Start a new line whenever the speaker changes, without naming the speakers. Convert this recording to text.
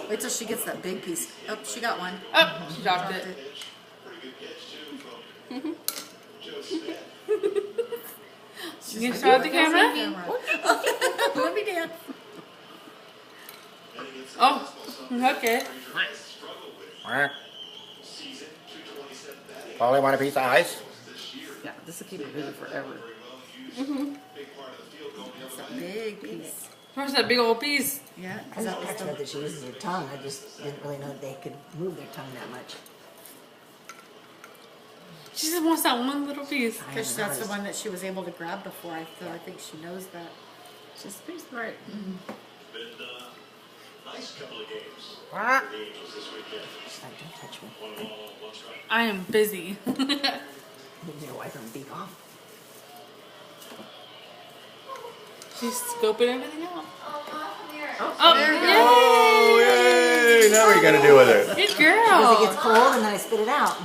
Wait till she gets that big piece. Oh, she got one.
Oh, she dropped it. You can show the camera?
Let me dance.
Oh, okay.
Polly, want a piece of ice?
Yeah, this will keep it busy forever. It's a big piece.
Where's that big old piece?
Yeah,
I was expert that she uses her tongue. I just didn't really know that they could move their tongue that much.
She just wants that one little piece.
because that's the one that she was able to grab before. I think she knows that. She's pretty smart.
Been nice couple of games.
Ah.
The Angels this weekend.
She's like, don't touch me.
One ball, one strike.
I am busy.
You need to wipe her beak off.
She's scoping everything out.
Oh, there we go.
Oh, yay! Now what are you gonna do with it?
Good
Because it
girl.
gets cold and then I spit it out.